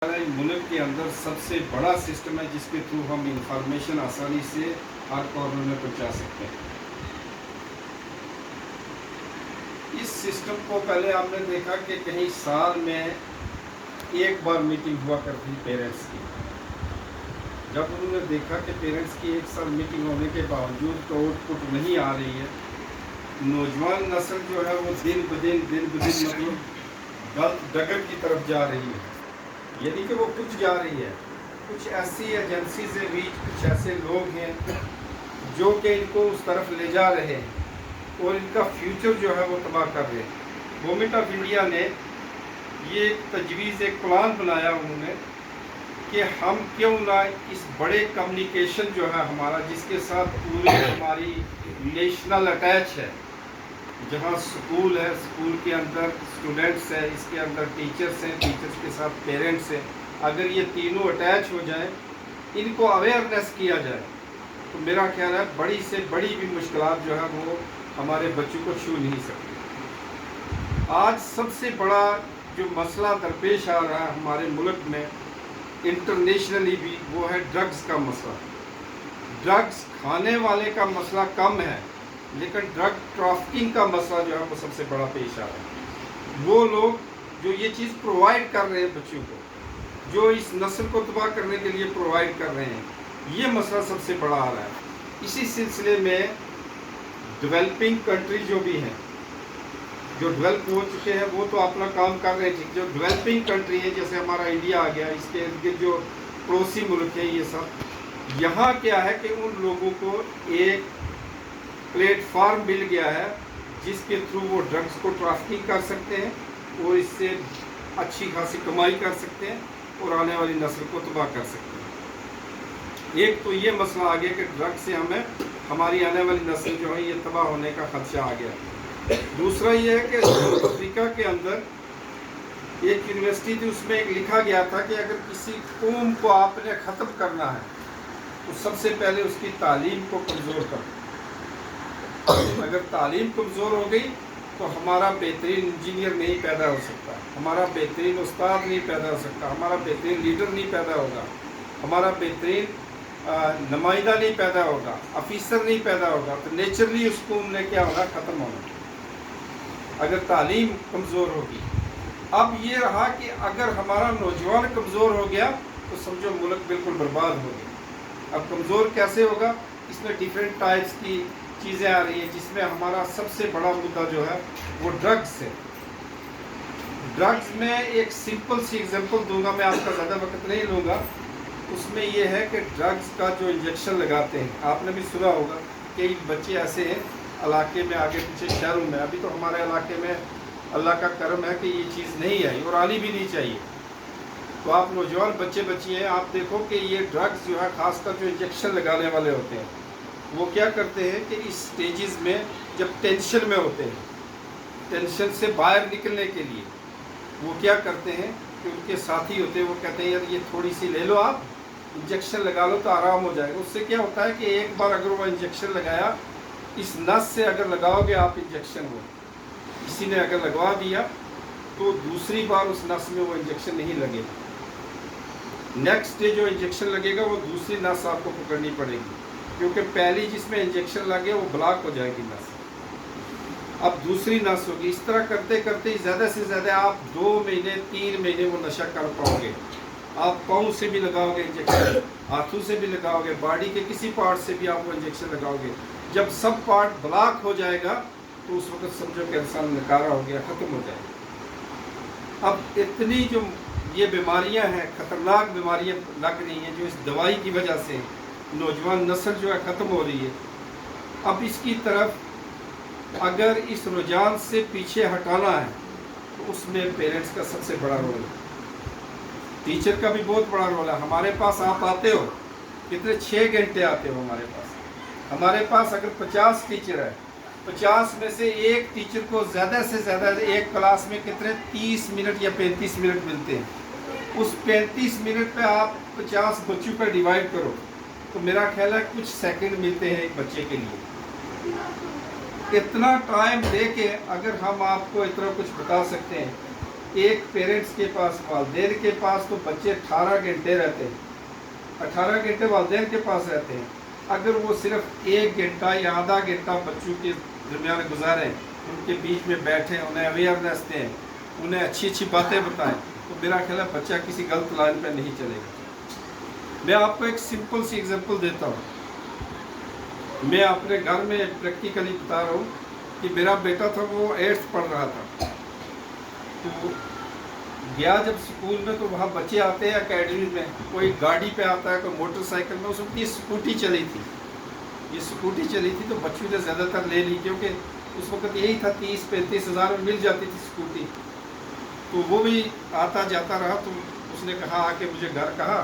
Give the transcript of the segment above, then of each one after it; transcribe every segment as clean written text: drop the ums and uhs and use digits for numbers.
हमारे मुल्क के अंदर सबसे बड़ा सिस्टम है जिसके थ्रू हम इंफॉर्मेशन आसानी से हर कॉर्नर में पहुंचा सकते हैं। इस सिस्टम को पहले आपने देखा कि कहीं साल में एक बार मीटिंग हुआ करती पेरेंट्स की। जब उन्होंने देखा कि पेरेंट्स की एक साल मीटिंग होने के बावजूद तो आउटपुट नहीं आ रही है, नौजवान नस्ल जो है वो दिन ब दिन मतलब गलत डगर की तरफ जा रही है। यानी कि वो कुछ जा रही है, कुछ ऐसी एजेंसी से बीच कुछ ऐसे लोग हैं जो कि इनको उस तरफ ले जा रहे हैं और इनका फ्यूचर जो है वो तबाह कर रहे हैं। गवर्नमेंट ऑफ इंडिया ने ये तजवीज़ एक प्लान बनाया उन्होंने कि हम क्यों ना इस बड़े कम्युनिकेशन जो है हमारा, जिसके साथ पूरी हमारी नेशनल अटैच है, जहाँ स्कूल है, स्कूल के अंदर स्टूडेंट्स है, इसके अंदर टीचर्स हैं, टीचर्स के साथ पेरेंट्स हैं, अगर ये तीनों अटैच हो जाएं, इनको अवेयरनेस किया जाए तो मेरा ख्याल है बड़ी से बड़ी भी मुश्किलात जो है वो हमारे बच्चों को छू नहीं सकती। आज सबसे बड़ा जो मसला दरपेश आ रहा है हमारे मुल्क में इंटरनेशनली भी, वो है ड्रग्स का मसला। ड्रग्स खाने वाले का मसला कम है, लेकिन ड्रग ट्रैफिकिंग का मसला जो है वो सबसे बड़ा पेश आ रहा है। वो लोग जो ये चीज़ प्रोवाइड कर रहे हैं बच्चों को, जो इस नस्ल को तबाह करने के लिए प्रोवाइड कर रहे हैं, ये मसला सबसे बड़ा आ रहा है। इसी सिलसिले में डेवलपिंग कंट्री जो भी हैं, जो डेवलप हो चुके हैं, वो तो अपना काम कर रहे हैं। जो डेवलपिंग कंट्री है, जैसे हमारा इंडिया आ गया, इसके इर्द जो पड़ोसी मुल्क है, ये सब, यहाँ क्या है कि उन लोगों को एक प्लेटफार्म मिल गया है जिसके थ्रू वो ड्रग्स को ट्रैफिकिंग कर सकते हैं और इससे अच्छी खासी कमाई कर सकते हैं और आने वाली नस्ल को तबाह कर सकते हैं। एक तो ये मसला आ गया कि ड्रग्स से हमें हमारी आने वाली नस्ल जो है ये तबाह होने का खदशा आ गया। दूसरा ये है कि साउथ अफ्रीका के अंदर एक यूनिवर्सिटी थी, उसमें एक लिखा गया था कि अगर किसी कौम को आपने ख़त्म करना है तो सबसे पहले उसकी तालीम को कमज़ोर करो। अगर तालीम कमज़ोर हो गई तो हमारा बेहतरीन इंजीनियर नहीं पैदा हो सकता, हमारा बेहतरीन उस्ताद नहीं पैदा हो सकता, हमारा बेहतरीन लीडर नहीं पैदा होगा, हमारा बेहतरीन नुमाइंदा नहीं पैदा होगा, ऑफिसर नहीं पैदा होगा। तो नेचुरली उस कौम ने क्या होगा, ख़त्म होना, अगर तालीम कमज़ोर होगी। अब ये रहा कि अगर हमारा नौजवान कमज़ोर हो गया तो समझो मुल्क बिल्कुल बर्बाद हो गया। अब कमज़ोर कैसे होगा, इसमें डिफरेंट टाइप्स की चीज़ें आ रही हैं, जिसमें हमारा सबसे बड़ा मुद्दा जो है वो ड्रग्स है। ड्रग्स में एक सिंपल सी एग्जांपल दूंगा, मैं आपका ज़्यादा वक्त नहीं लूँगा। उसमें ये है कि ड्रग्स का जो इंजेक्शन लगाते हैं, आपने भी सुना होगा, कई बच्चे ऐसे हैं इलाके में, आगे पीछे शहरों में, अभी तो हमारे इलाके में अल्लाह का करम है कि ये चीज़ नहीं आई और आनी भी नहीं चाहिए। तो आप नौजवान बच्चे हैं, आप देखो कि ये ड्रग्स जो है, ख़ासकर जो इंजेक्शन लगाने वाले होते हैं, वो क्या करते हैं कि इस स्टेजेस में जब टेंशन में होते हैं, टेंशन से बाहर निकलने के लिए वो क्या करते हैं कि उनके साथी होते हैं, वो कहते हैं यार ये थोड़ी सी ले लो, आप इंजेक्शन लगा लो तो आराम हो जाएगा। उससे क्या होता है कि एक बार अगर वो इंजेक्शन लगाया, इस नस से अगर लगाओगे आप इंजेक्शन, वो किसी ने अगर लगवा दिया तो दूसरी बार उस नस में वो इंजेक्शन नहीं लगेगा। नेक्स्ट डे जो इंजेक्शन लगेगा वो दूसरी नस आपको पकड़नी पड़ेगी, क्योंकि पहली जिसमें इंजेक्शन लगे वो ब्लॉक हो जाएगी नस, अब दूसरी नस होगी। इस तरह करते करते ज़्यादा से ज़्यादा आप 2 महीने 3 महीने वो नशा कर पाओगे। आप पाँव से भी लगाओगे इंजेक्शन, हाथों से भी लगाओगे, बॉडी के किसी पार्ट से भी आप वो इंजेक्शन लगाओगे। जब सब पार्ट ब्लॉक हो जाएगा तो उस वक्त समझो कि इंसान नकारा हो गया, ख़त्म हो जाएगा। अब इतनी जो ये बीमारियां हैं, ख़तरनाक बीमारियां लग रही हैं, जो इस दवाई की वजह से नौजवान नस्ल जो है ख़त्म हो रही है। अब इसकी तरफ अगर इस रुझान से पीछे हटाना है तो उसमें पेरेंट्स का सबसे बड़ा रोल है, टीचर का भी बहुत बड़ा रोल है। हमारे पास आप आते हो, कितने 6 घंटे आते हो हमारे पास। हमारे पास अगर 50 टीचर है, 50 में से एक टीचर को ज़्यादा से ज़्यादा एक क्लास में कितने 30 मिनट या 35 मिनट मिलते हैं। उस 35 मिनट पे आप 50 बच्चों का डिवाइड करो तो मेरा ख्याल है कुछ सेकंड मिलते हैं एक बच्चे के लिए। इतना टाइम दे के अगर हम आपको इतना कुछ बता सकते हैं एक पेरेंट्स के पास, वालिदैन के पास तो बच्चे 18 घंटे रहते हैं, 18 घंटे वालिदैन के पास रहते हैं। अगर वो सिर्फ 1 घंटा या आधा घंटा बच्चों के दरमियान गुजारें, उनके बीच में बैठें, उन्हें अवेयरनेस दें, उन्हें अच्छी अच्छी बातें बताएं, तो मेरा ख्याल है बच्चा किसी गलत लाइन पर नहीं चलेगा। मैं आपको एक सिंपल सी एग्जांपल देता हूँ। मैं अपने घर में प्रैक्टिकली बता रहा हूँ कि मेरा बेटा था, वो 8th पढ़ रहा था, तो गया जब स्कूल में, तो वहाँ बच्चे आते हैं अकेडमी में, कोई गाड़ी पे आता है, कोई मोटरसाइकिल में, उस वक्त ये स्कूटी चली थी, ये स्कूटी चली थी, तो बच्चों ने ज़्यादातर ले ली, क्योंकि उस वक्त यही था 30-35 हज़ार में मिल जाती थी स्कूटी। तो वो भी आता जाता रहा, तो उसने कहा आके मुझे घर कहा,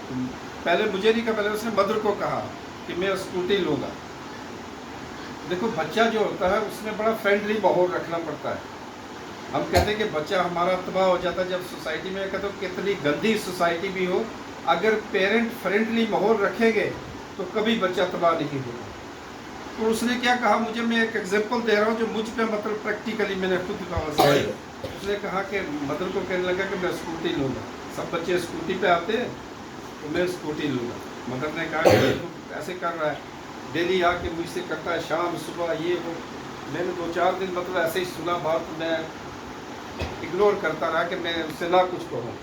पहले मुझे नहीं कहा, पहले उसने मदर को कहा कि मैं स्कूटी लूँगा। देखो बच्चा जो होता है उसमें बड़ा फ्रेंडली माहौल रखना पड़ता है। हम कहते हैं कि बच्चा हमारा तबाह हो जाता है जब सोसाइटी में, कहते हो कितनी गंदी सोसाइटी भी हो, अगर पेरेंट फ्रेंडली माहौल रखेंगे तो कभी बच्चा तबाह नहीं होगा। तो उसने क्या कहा मुझे, मैं एक एग्जांपल दे रहा हूँ जो मुझ पे मतलब प्रैक्टिकली मैंने खुद कहा। उसने कहा कि मदर को कहने लगा कि मैं स्कूटी लूँगा, सब बच्चे स्कूटी पे आते हैं तो मैं स्कूटी लूँगा। मदर ने कहा कि तू ऐसे कर रहा है, डेली आके मुझसे करता है, शाम सुबह ये वो। मैंने 2-4 दिन मतलब ऐसे ही सुना बात, मैं इग्नोर करता रहा कि मैं उससे ना कुछ कहूँ।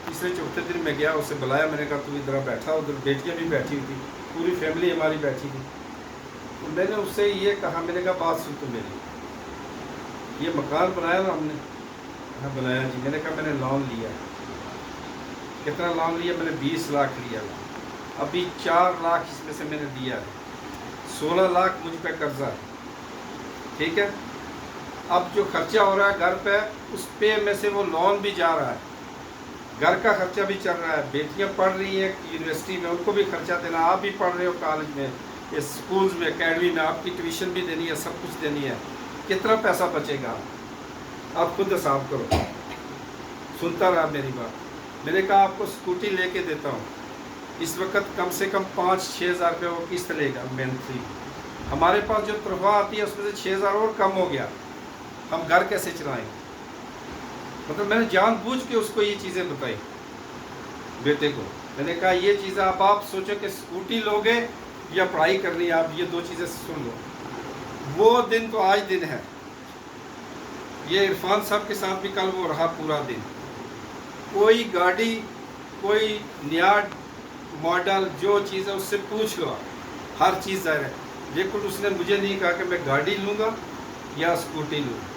तीसरे चौथे दिन मैं गया, उसे बुलाया, मैंने कहा तू इधर बैठा, उधर बेटियाँ भी बैठी हुई थी, पूरी फैमिली हमारी बैठी थी। तो मैंने उससे ये कहा, मैंने कहा बात सुन तू मेरी, ये मकान बनाया ना हमने? हाँ बनाया जी। मैंने कहा मैंने लोन लिया। कितना लोन लिया? मैंने 20 लाख लिया, अभी 4 लाख इसमें से मैंने दिया है, 16 लाख मुझ पे कर्जा है, ठीक है। अब जो खर्चा हो रहा है घर पे, उस पे में से वो लोन भी जा रहा है, घर का खर्चा भी चल रहा है, बेटियां पढ़ रही हैं यूनिवर्सिटी में, उनको भी खर्चा देना, आप भी पढ़ रहे हो कॉलेज में, ये स्कूल्स में, एकेडमी में, आपकी ट्यूशन भी देनी है, सब कुछ देनी है। कितना पैसा बचेगा आप खुद हिसाब करो। सुनता रहा मेरी बात। मैंने कहा आपको स्कूटी लेके देता हूँ, इस वक्त कम से कम 5-6 हज़ार रुपये वो किस्त लेगा मंथली। हमारे पास जो तनख्वाह आती है उसमें से 6 हज़ार और कम हो गया, हम घर कैसे चलाएंगे? मतलब मैंने जानबूझ के उसको ये चीज़ें बताई बेटे को। मैंने कहा ये चीज़ें आप सोचो कि स्कूटी लोगे या पढ़ाई करनी है, आप ये 2 चीज़ें सुन लो। वो दिन तो आज दिन है, ये इरफान साहब के साथ भी कल वो रहा पूरा दिन। कोई गाड़ी, कोई नया मॉडल, जो चीज़ है उससे पूछ लो, हर चीज़ ज़ाहिर है, लेकिन उसने मुझे नहीं कहा कि मैं गाड़ी लूँगा या स्कूटी लूँगा।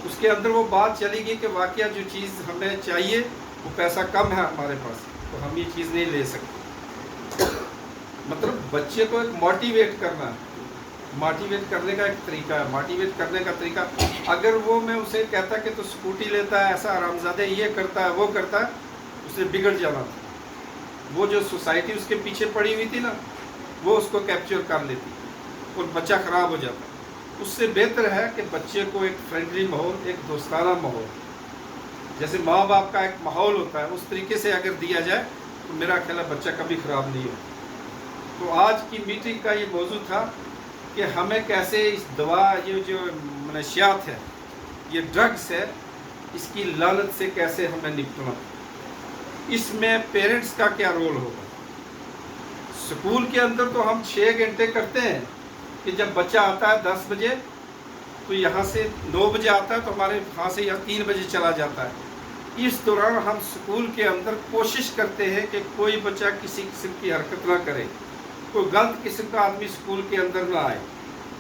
उसके अंदर वो बात चली गई कि वाकया जो चीज़ हमें चाहिए वो पैसा कम है हमारे पास, तो हम ये चीज़ नहीं ले सकते। मतलब बच्चे को एक मोटिवेट करना है, मोटिवेट करने का एक तरीका है। मोटिवेट करने का तरीका, अगर वो मैं उसे कहता कि तो स्कूटी लेता है, ऐसा आरामज़ादे ये करता है वो करता है, उसे बिगड़ जाना था। वो जो सोसाइटी उसके पीछे पड़ी हुई थी ना, वो उसको कैप्चर कर लेती और बच्चा ख़राब हो जाता। उससे बेहतर है कि बच्चे को एक फ्रेंडली माहौल, एक दोस्ताना माहौल, जैसे माँ बाप का एक माहौल होता है, उस तरीके से अगर दिया जाए तो मेरा ख्याल है बच्चा कभी ख़राब नहीं हो। तो आज की मीटिंग का ये मौजू था कि हमें कैसे इस दवा, ये जो मनशियात है, ये ड्रग्स है, इसकी लालच से कैसे हमें निपटना, इसमें पेरेंट्स का क्या रोल होगा। स्कूल के अंदर तो हम 6 घंटे करते हैं कि जब बच्चा आता है 10 बजे, तो यहाँ से 9 बजे आता है, तो हमारे यहाँ से यहाँ 3 बजे चला जाता है। इस दौरान हम स्कूल के अंदर कोशिश करते हैं कि कोई बच्चा किसी किस्म की हरकत ना करे, कोई गलत किस्म का आदमी स्कूल के अंदर ना आए,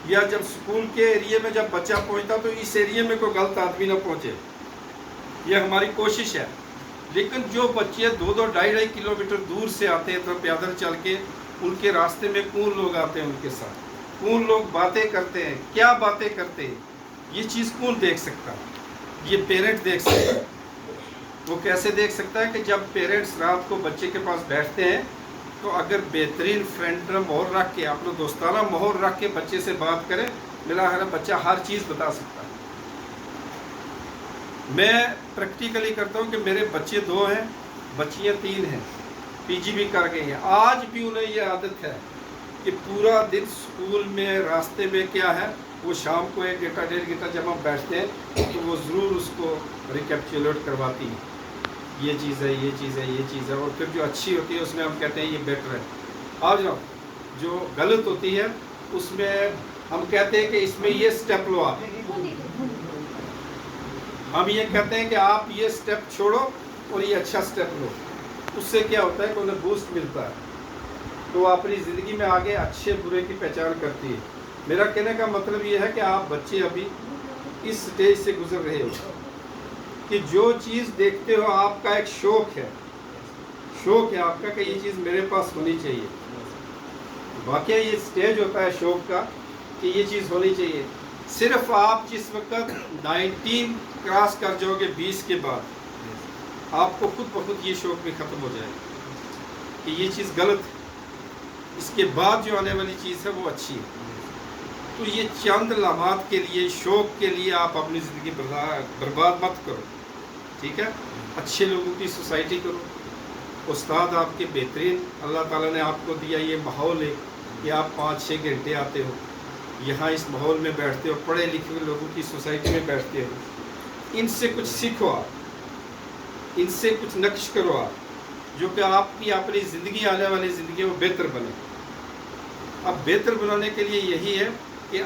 या जब स्कूल के एरिया में जब बच्चा पहुंचता तो इस एरिया में कोई गलत आदमी ना पहुंचे, ये हमारी कोशिश है। लेकिन जो बच्चे 2-2, 2.5 किलोमीटर दूर से आते हैं तो पैदल चल के, उनके रास्ते में कौन लोग आते हैं, उनके साथ कौन लोग बातें करते हैं, क्या बातें करते हैं, ये चीज़ कौन देख सकता है? ये पेरेंट देख सकता है। वो कैसे देख सकता है कि जब पेरेंट्स रात को बच्चे के पास बैठते हैं, तो अगर बेहतरीन फ्रेंड माहौल रख के, अपना दोस्ताना माहौल रख के बच्चे से बात करें, मेरा हर बच्चा हर चीज़ बता सकता है। मैं प्रैक्टिकली करता हूँ कि मेरे बच्चे 2 हैं, बच्चियाँ 3 हैं, पीजी भी कर गई हैं। आज भी उन्हें ये आदत है कि पूरा दिन स्कूल में, रास्ते में क्या है, وہ شام کو 1 گھنٹہ 1.5 گھنٹہ جب ہم بیٹھتے ہیں تو وہ ضرور اس کو ریکیپچولیٹ کرواتی ہے، یہ چیز ہے، یہ چیز ہے، یہ چیز ہے، اور پھر جو اچھی ہوتی ہے اس میں ہم کہتے ہیں یہ بیٹر ہے. آ جاؤ، جو غلط ہوتی ہے اس میں ہم کہتے ہیں کہ اس میں یہ سٹیپ لو آپ. ہم یہ کہتے ہیں کہ آپ یہ سٹیپ چھوڑو اور یہ اچھا سٹیپ لو. اس سے کیا ہوتا ہے کہ انہیں بوسٹ ملتا ہے، تو وہ اپنی زندگی میں آگے اچھے برے کی پہچان کرتی ہے. میرا کہنے کا مطلب یہ ہے کہ آپ بچے ابھی اس سٹیج سے گزر رہے ہو کہ جو چیز دیکھتے ہو آپ کا ایک شوق ہے آپ کا کہ یہ چیز میرے پاس ہونی چاہیے. واقعی یہ سٹیج ہوتا ہے شوق کا کہ یہ چیز ہونی چاہیے. صرف آپ جس وقت 19 کراس کر جاؤ گے 20 کے بعد آپ کو خود بخود یہ شوق بھی ختم ہو جائے کہ یہ چیز غلط ہے، اس کے بعد جو آنے والی چیز ہے وہ اچھی ہے. تو یہ چند لمحات کے لیے، شوق کے لیے آپ اپنی زندگی برباد مت کرو، ٹھیک ہے. اچھے لوگوں کی سوسائٹی کرو. استاد آپ کے بہترین، اللہ تعالیٰ نے آپ کو دیا یہ ماحول ہے کہ آپ 5-6 گھنٹے آتے ہو یہاں، اس ماحول میں بیٹھتے ہو، پڑھے لکھے لوگوں کی سوسائٹی میں بیٹھتے ہو. ان سے کچھ سیکھو آپ، ان سے کچھ نقش کرو آپ، جو کہ آپ کی اپنی زندگی، آنے والی زندگی وہ بہتر بنے. اب بہتر بنانے کے لیے یہی ہے کہ